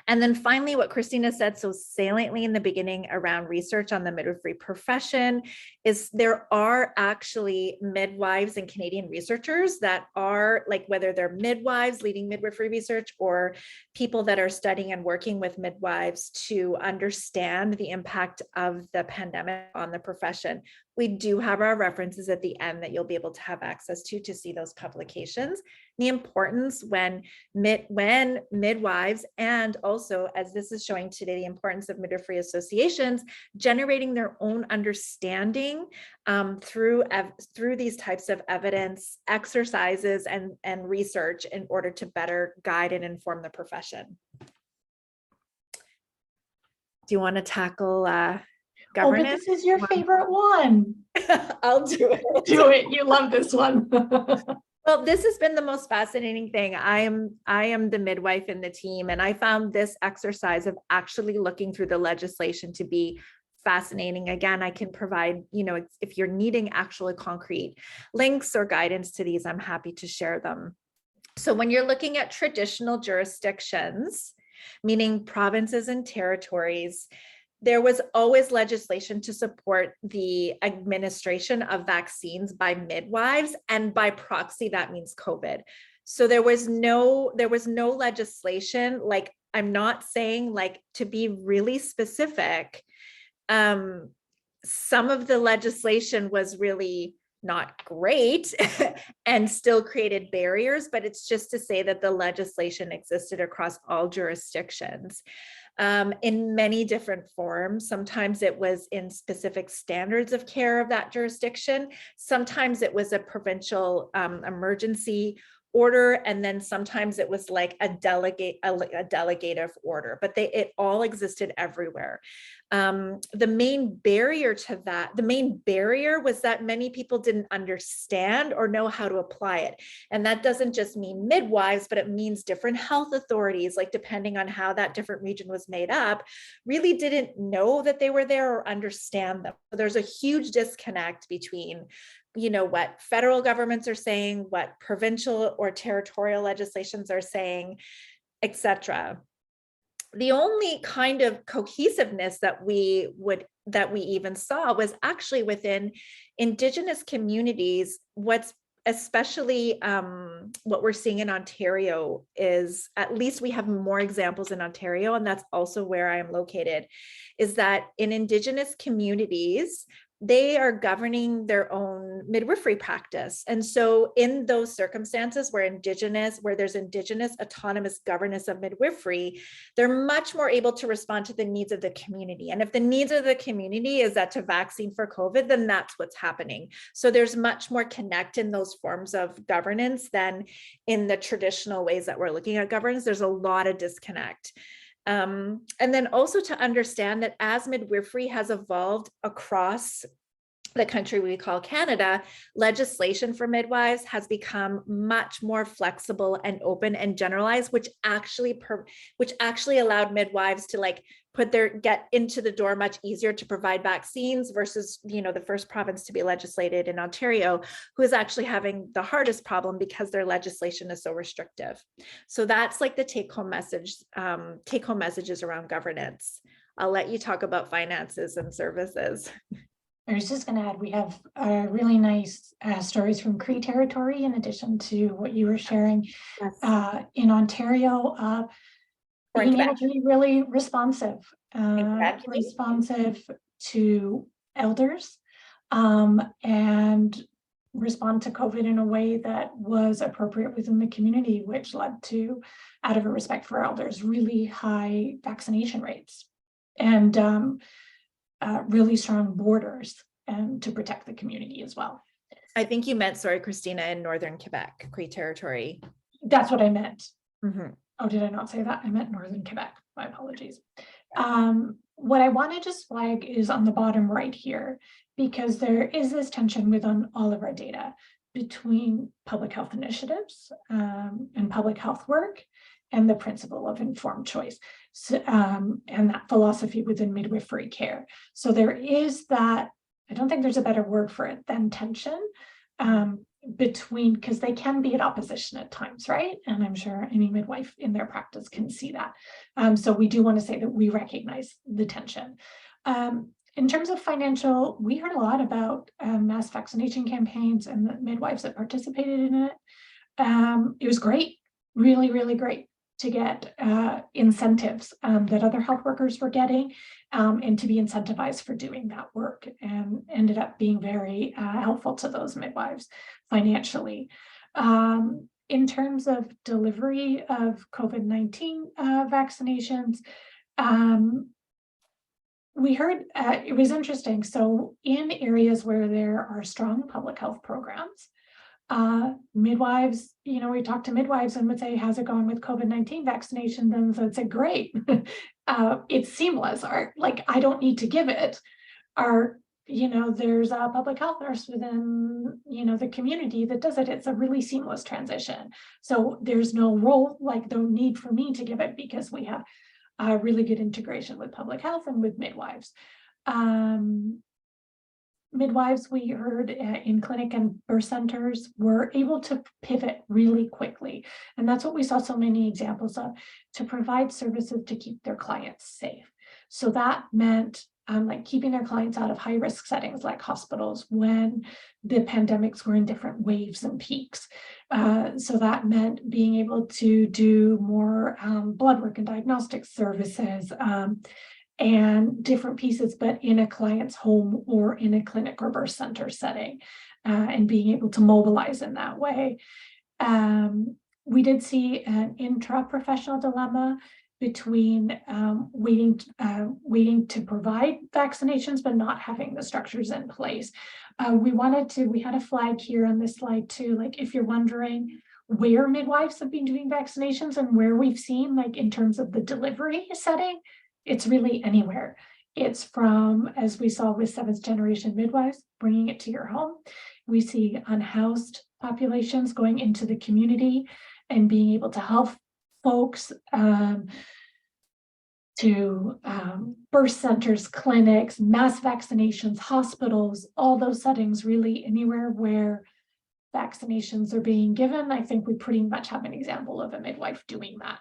And then finally, what Cristina said so saliently in the beginning around research on the midwifery profession is there are actually midwives and Canadian researchers that are, like, whether they're midwives leading midwifery research or people that are studying and working with midwives to understand the impact of the pandemic on the profession. We do have our references at the end that you'll be able to have access to see those publications. The importance when midwives, and also, as this is showing today, the importance of midwifery associations generating their own understanding through these types of evidence exercises and research in order to better guide and inform the profession. Do you want to tackle governance? Oh, but this is your favorite one. I'll do it. Do it. You love this one. Well, this has been the most fascinating thing. I am the midwife in the team, and I found this exercise of actually looking through the legislation to be fascinating. Again, I can provide, if you're needing actually concrete links or guidance to these, I'm happy to share them. So when you're looking at traditional jurisdictions, meaning provinces and territories, there was always legislation to support the administration of vaccines by midwives, and by proxy, that means COVID. So there was no legislation, like, I'm not saying, like, to be really specific, some of the legislation was really not great and still created barriers, but it's just to say that the legislation existed across all jurisdictions. In many different forms. Sometimes it was in specific standards of care of that jurisdiction. Sometimes it was a provincial emergency order, and then sometimes it was like a delegative order, but it all existed everywhere. The main barrier was that many people didn't understand or know how to apply it. And that doesn't just mean midwives, but it means different health authorities, like depending on how that different region was made up, really didn't know that they were there or understand them. So there's a huge disconnect between what federal governments are saying, what provincial or territorial legislations are saying, etc. The only kind of cohesiveness that we even saw was actually within Indigenous communities. What's especially what we're seeing in Ontario is, at least we have more examples in Ontario, and that's also where I am located, is that in Indigenous communities, they are governing their own midwifery practice. And so in those circumstances where there's Indigenous autonomous governance of midwifery, they're much more able to respond to the needs of the community. And if the needs of the community is that to vaccine for COVID, then that's what's happening. So there's much more connect in those forms of governance than in the traditional ways that we're looking at governance. There's a lot of disconnect. And then also to understand that as midwifery has evolved across the country we call Canada, legislation for midwives has become much more flexible and open and generalized, which actually allowed midwives to get into the door much easier to provide vaccines versus, the first province to be legislated in Ontario, who is actually having the hardest problem because their legislation is so restrictive. So that's like the take-home messages around governance. I'll let you talk about finances and services. I was just going to add, we have really nice stories from Cree territory, in addition to what you were sharing. Yes. In Ontario, being able to be really responsive to elders, and respond to COVID in a way that was appropriate within the community, which led to, out of a respect for elders, really high vaccination rates and really strong borders to protect the community as well. I think you meant, sorry, Cristina, in Northern Quebec, Cree territory. That's what I meant. Mm-hmm. Oh, did I not say that? I meant Northern Quebec. My apologies. What I want to just flag is on the bottom right here, because there is this tension within all of our data between public health initiatives and public health work and the principle of informed choice, so, and that philosophy within midwifery care. So there is that, I don't think there's a better word for it than tension between, because they can be at opposition at times, right? And I'm sure any midwife in their practice can see that. So we do want to say that we recognize the tension. In terms of financial, we heard a lot about mass vaccination campaigns and the midwives that participated in it. It was great, really, really great to get incentives that other health workers were getting and to be incentivized for doing that work, and ended up being very helpful to those midwives financially. In terms of delivery of COVID-19 vaccinations, we heard, it was interesting. So in areas where there are strong public health programs, midwives, you know, we talked to midwives and would say, how's it going with COVID-19 vaccination? Then they'd say, great, it's seamless, or like, I don't need to give it. Or, you know, there's a public health nurse within, you know, the community that does it. It's a really seamless transition. So there's no role, like no need for me to give it, because we have a really good integration with public health and with midwives. Midwives, we heard in clinic and birth centers, were able to pivot really quickly. And that's what we saw so many examples of, to provide services to keep their clients safe. So that meant like keeping their clients out of high risk settings like hospitals when the pandemics were in different waves and peaks. So that meant being able to do more blood work and diagnostic services, and different pieces, but in a client's home or in a clinic or birth center setting, and being able to mobilize in that way. We did see an intra-professional dilemma between waiting to provide vaccinations, but not having the structures in place. We had a flag here on this slide too, like if you're wondering where midwives have been doing vaccinations and where we've seen, like in terms of the delivery setting, it's really anywhere. It's from, as we saw with 7th generation midwives, bringing it to your home. We see unhoused populations going into the community and being able to help folks to birth centers, clinics, mass vaccinations, hospitals, all those settings, really anywhere where vaccinations are being given. I think we pretty much have an example of a midwife doing that.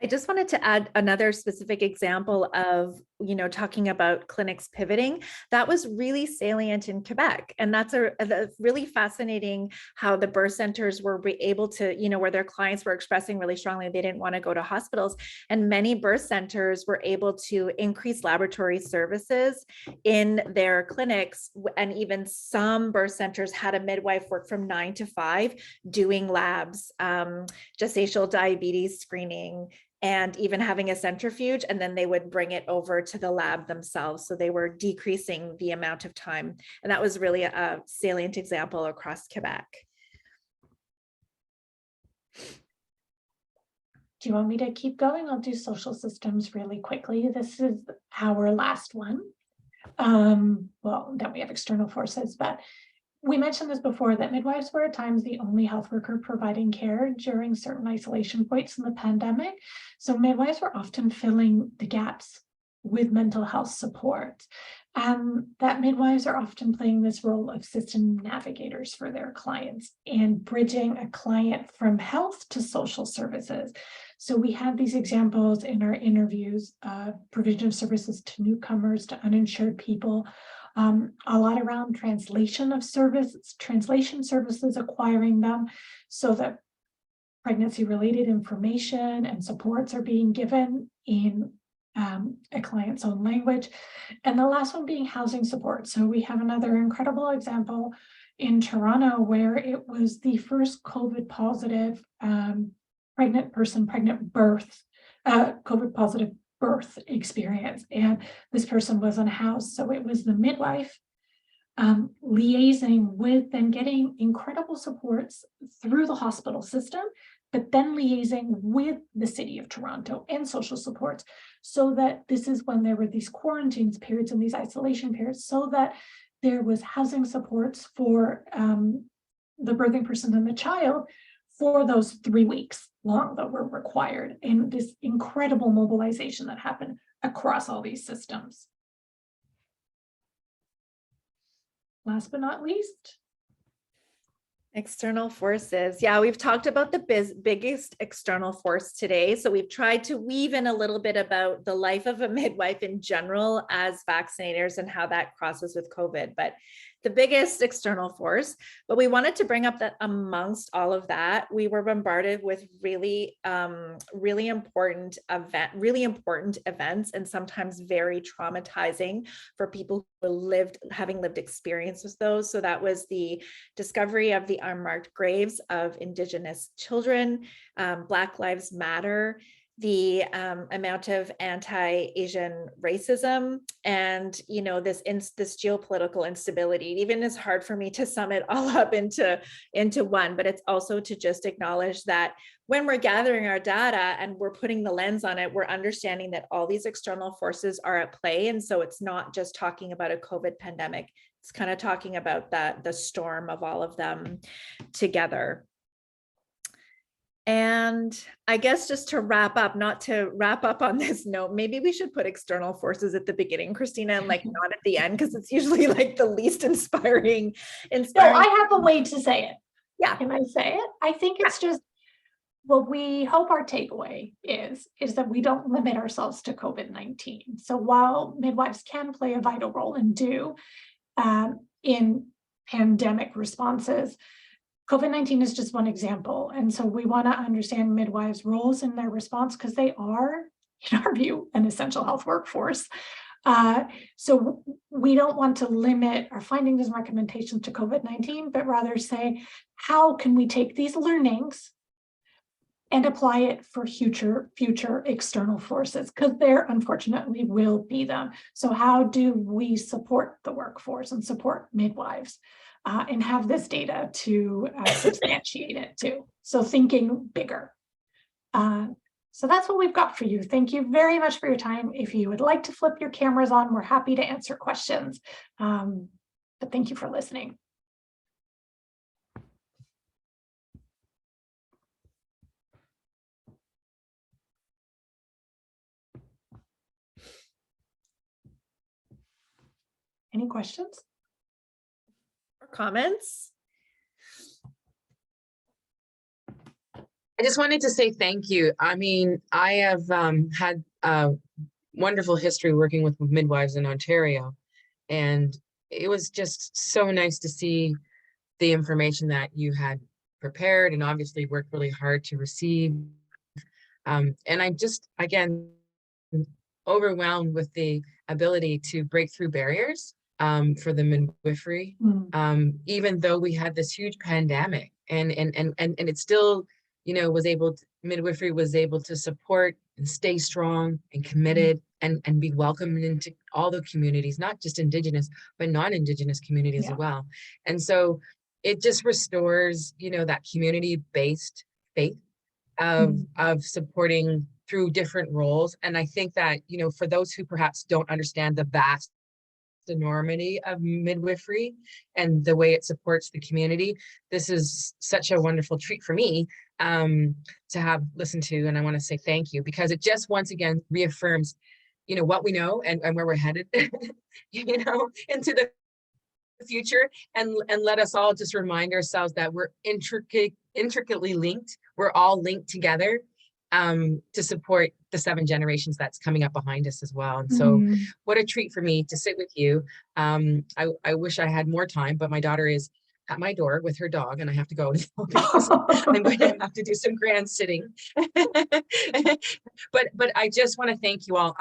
I just wanted to add another specific example of, you know, talking about clinics pivoting. That was really salient in Quebec. And that's a really fascinating how the birth centers were able to, you know, where their clients were expressing really strongly they didn't want to go to hospitals. And many birth centers were able to increase laboratory services in their clinics. And even some birth centers had a midwife work from 9 to 5 doing labs, gestational diabetes screening, and even having a centrifuge, and then they would bring it over to the lab themselves. So they were decreasing the amount of time. And that was really a salient example across Quebec. Do you want me to keep going? I'll do social systems really quickly. This is our last one. Well, then we have external forces, but we mentioned this before, that midwives were at times the only health worker providing care during certain isolation points in the pandemic. So midwives were often filling the gaps with mental health support. That midwives are often playing this role of system navigators for their clients and bridging a client from health to social services. So we had these examples in our interviews, provision of services to newcomers, to uninsured people, a lot around translation services, acquiring them so that pregnancy-related information and supports are being given in a client's own language. And the last one being housing support. So we have another incredible example in Toronto where it was the first COVID positive pregnant birth, COVID positive birth experience, and this person was unhoused. So it was the midwife liaising with and getting incredible supports through the hospital system but then liaising with the city of Toronto and social supports, so that this is when there were these quarantine periods and these isolation periods, so that there was housing supports for the birthing person and the child for those 3 weeks long that were required, and this incredible mobilization that happened across all these systems. Last but not least, external forces. Yeah, we've talked about the biggest external force today. So we've tried to weave in a little bit about the life of a midwife in general as vaccinators and how that crosses with COVID. But the biggest external force, but we wanted to bring up that amongst all of that, we were bombarded with really important events, and sometimes very traumatizing for people who having lived experience with those. So that was the discovery of the unmarked graves of Indigenous children, Black Lives Matter, the amount of anti-Asian racism, and this geopolitical instability. It even is hard for me to sum it all up into one, but it's also to just acknowledge that when we're gathering our data and we're putting the lens on it, we're understanding that all these external forces are at play. And so it's not just talking about a COVID pandemic, it's kind of talking about the storm of all of them together. And I guess just to wrap up, not to wrap up on this note, maybe we should put external forces at the beginning, Cristina, and like not at the end, because it's usually like the least inspiring. No, I have a way to say it. Yeah. Can I say it? I think it's just what we hope our takeaway is that we don't limit ourselves to COVID-19. So while midwives can play a vital role and do in pandemic responses, COVID-19 is just one example. And so we want to understand midwives' roles in their response, because they are, in our view, an essential health workforce. So we don't want to limit our findings and recommendations to COVID-19, but rather say, how can we take these learnings and apply it for future external forces? Because there unfortunately will be them. So how do we support the workforce and support midwives? And have this data to substantiate it too. So thinking bigger. So that's what we've got for you. Thank you very much for your time. If you would like to flip your cameras on, we're happy to answer questions. But thank you for listening. Any questions? Comments? I just wanted to say thank you. I mean, I have had a wonderful history working with midwives in Ontario, and it was just so nice to see the information that you had prepared and obviously worked really hard to receive. And I'm just, again, overwhelmed with the ability to break through barriers for the midwifery, even though we had this huge pandemic, and it still, midwifery was able to support and stay strong and committed and be welcomed into all the communities, not just Indigenous, but non-Indigenous communities as well. And so it just restores, that community-based faith of supporting through different roles. And I think that, for those who perhaps don't understand the vast enormity of midwifery and the way it supports the community, this is such a wonderful treat for me to have listened to. And I want to say thank you, because it just once again reaffirms, what we know and where we're headed, into the future, and let us all just remind ourselves that we're intricately linked. We're all linked together to support the 7 generations that's coming up behind us as well. And so what a treat for me to sit with you. I wish I had more time, but my daughter is at my door with her dog and I have to go. I'm going to have to do some grand sitting. But I just want to thank you all.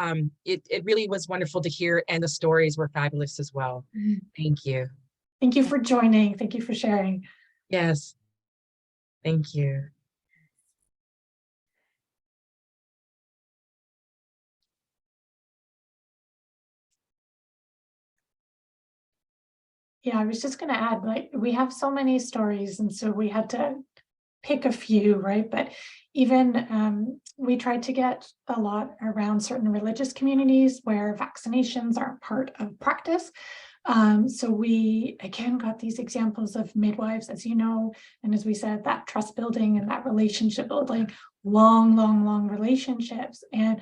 It really was wonderful to hear, and the stories were fabulous as well. Thank you. Thank you for joining. Thank you for sharing. Yes. Thank you. Yeah, I was just going to add, like, we have so many stories, and so we had to pick a few, right? But even we tried to get a lot around certain religious communities where vaccinations are part of practice. So we, again, got these examples of midwives, as you know, and as we said, that trust building and that relationship building, long relationships. And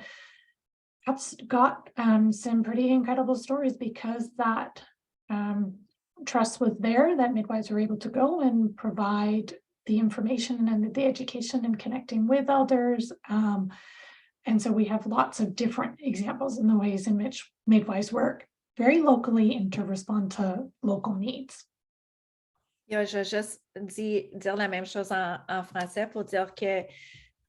that's got some pretty incredible stories because that trust was there, that midwives were able to go and provide the information and the education and connecting with elders. And so we have lots of different examples in the ways in which midwives work very locally and to respond to local needs. Je vais juste dire la même chose en français pour dire que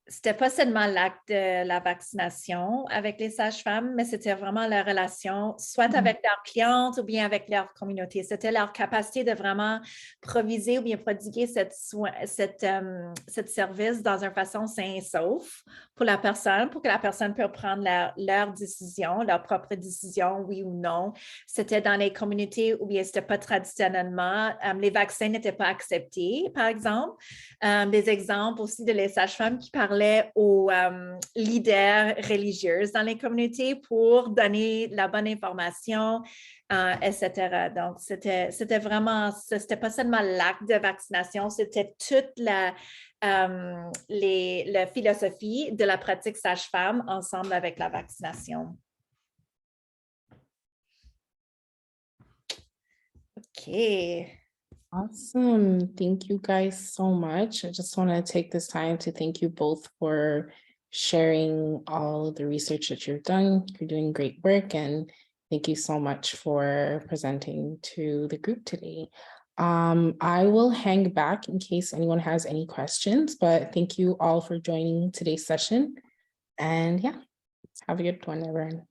c'était pas seulement l'acte de la vaccination avec les sages-femmes, mais c'était vraiment la relation, soit avec leurs clientes ou bien avec leur communauté. C'était leur capacité de vraiment proviser ou bien prodiguer cette service dans une façon saine et sauf pour la personne, pour que la personne puisse prendre leur décision, leur propre décision, oui ou non. C'était dans les communautés où bien c'était pas traditionnellement, les vaccins n'étaient pas acceptés, par exemple. Des exemples aussi de les sages-femmes qui parlaient aux leaders religieux dans les communautés pour donner la bonne information, etc. Donc, c'était vraiment, c'était pas seulement l'acte de vaccination, c'était toute la philosophie de la pratique sage-femme ensemble avec la vaccination. OK. Awesome. Thank you guys so much. I just want to take this time to thank you both for sharing all of the research that you've done. You're doing great work, and thank you so much for presenting to the group today. I will hang back in case anyone has any questions, but thank you all for joining today's session. And yeah, have a good one, everyone.